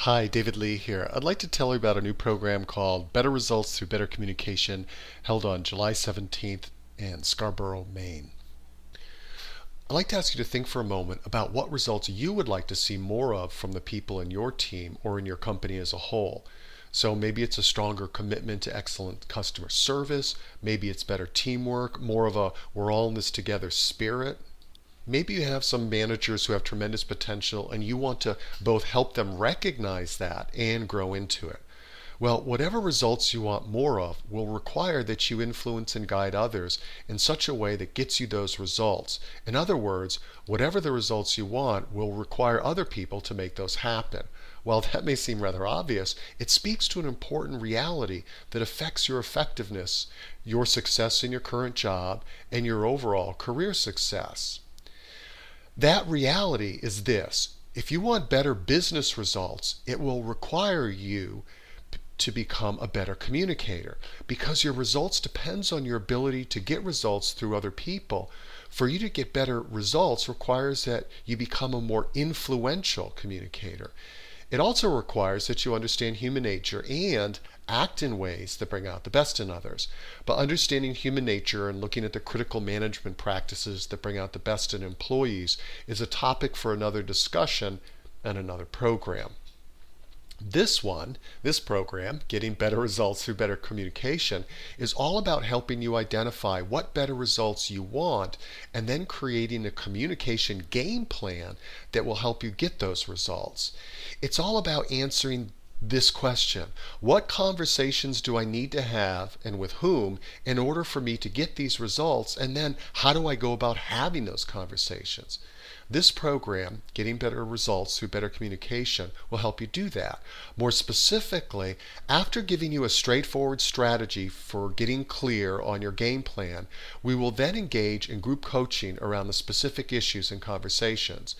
Hi, David Lee here. I'd like to tell you about a new program called Better Results Through Better Communication, held on July 17th in Scarborough, Maine. I'd like to ask you to think for a moment about what results you would like to see more of from the people in your team or in your company as a whole. So maybe it's a stronger commitment to excellent customer service, maybe it's better teamwork, more of a we're all in this together spirit. Maybe you have some managers who have tremendous potential and you want to both help them recognize that and grow into it. Well, whatever results you want more of will require that you influence and guide others in such a way that gets you those results. In other words, whatever the results you want will require other people to make those happen. While that may seem rather obvious, it speaks to an important reality that affects your effectiveness, your success in your current job, and your overall career success. That reality is this: if you want better business results, it will require you to become a better communicator, because your results depends on your ability to get results through other people. For you to get better results requires that you become a more influential communicator. It also requires that you understand human nature and act in ways that bring out the best in others. But understanding human nature and looking at the critical management practices that bring out the best in employees is a topic for another discussion and another program. This program, Getting Better Results Through Better Communication, is all about helping you identify what better results you want and then creating a communication game plan that will help you get those results. It's all about answering this question: what conversations do I need to have and with whom in order for me to get these results, and then how do I go about having those conversations? This program, Getting Better Results Through Better Communication, will help you do that. More specifically, after giving you a straightforward strategy for getting clear on your game plan, we will then engage in group coaching around the specific issues and conversations.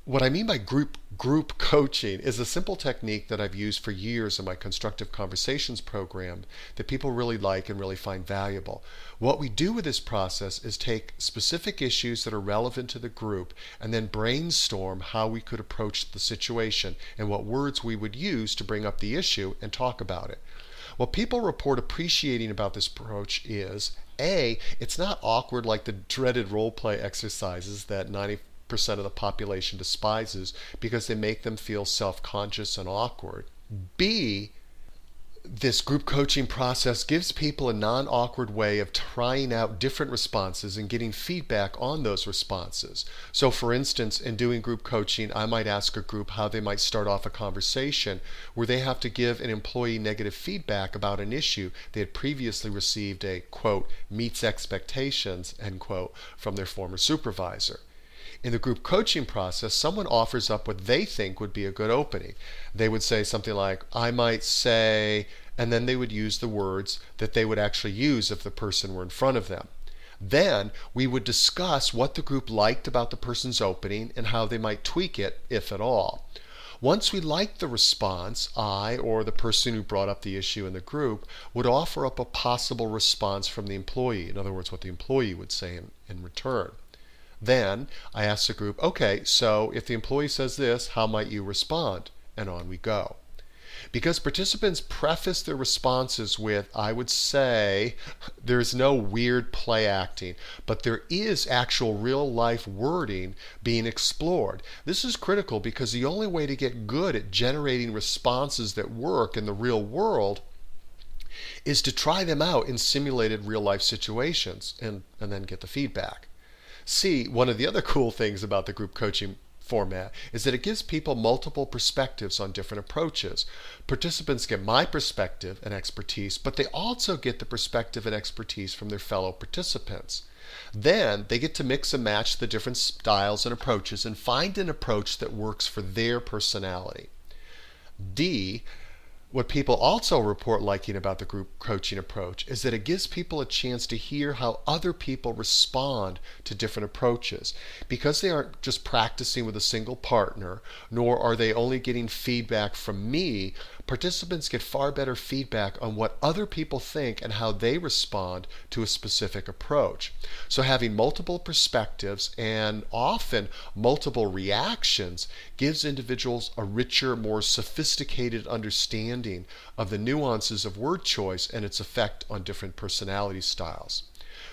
What I mean by group coaching is a simple technique that I've used for years in my Constructive Conversations program that people really like and really find valuable. What we do with this process is take specific issues that are relevant to the group and then brainstorm how we could approach the situation and what words we would use to bring up the issue and talk about it. What people report appreciating about this approach is A, it's not awkward like the dreaded role play exercises that 90% of the population despises because they make them feel self-conscious and awkward. B, this group coaching process gives people a non-awkward way of trying out different responses and getting feedback on those responses. So for instance, in doing group coaching, I might ask a group how they might start off a conversation where they have to give an employee negative feedback about an issue they had previously received a, quote, meets expectations, end quote, from their former supervisor. In the group coaching process, someone offers up what they think would be a good opening. They would say something like, I might say, and then they would use the words that they would actually use if the person were in front of them. Then we would discuss what the group liked about the person's opening and how they might tweak it, if at all. Once we liked the response, I, or the person who brought up the issue in the group, would offer up a possible response from the employee. In other words, what the employee would say in return. Then I ask the group, okay, so if the employee says this, how might you respond? And on we go. Because participants preface their responses with, I would say, there's no weird play acting, but there is actual real life wording being explored. This is critical because the only way to get good at generating responses that work in the real world is to try them out in simulated real life situations and then get the feedback. See, one of the other cool things about the group coaching format is that it gives people multiple perspectives on different approaches. Participants get my perspective and expertise, but they also get the perspective and expertise from their fellow participants. Then they get to mix and match the different styles and approaches and find an approach that works for their personality. D, What people also report liking about the group coaching approach is that it gives people a chance to hear how other people respond to different approaches. Because they aren't just practicing with a single partner, nor are they only getting feedback from me, participants get far better feedback on what other people think and how they respond to a specific approach. So having multiple perspectives and often multiple reactions gives individuals a richer, more sophisticated understanding of the nuances of word choice and its effect on different personality styles.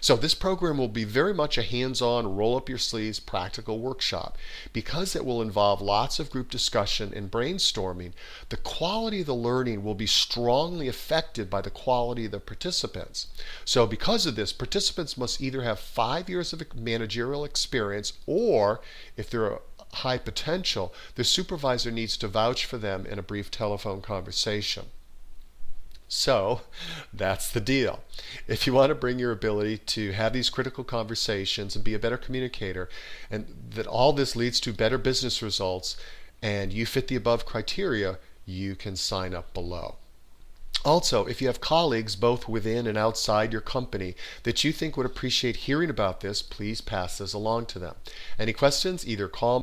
So this program will be very much a hands-on, roll-up-your-sleeves practical workshop. Because it will involve lots of group discussion and brainstorming, the quality of the learning will be strongly affected by the quality of the participants. So because of this, participants must either have 5 years of managerial experience, or if they're high potential, the supervisor needs to vouch for them in a brief telephone conversation. So that's the deal. If you want to bring your ability to have these critical conversations and be a better communicator, and that all this leads to better business results, and you fit the above criteria, you can sign up below. Also, if you have colleagues both within and outside your company that you think would appreciate hearing about this, please pass this along to them. Any questions, either call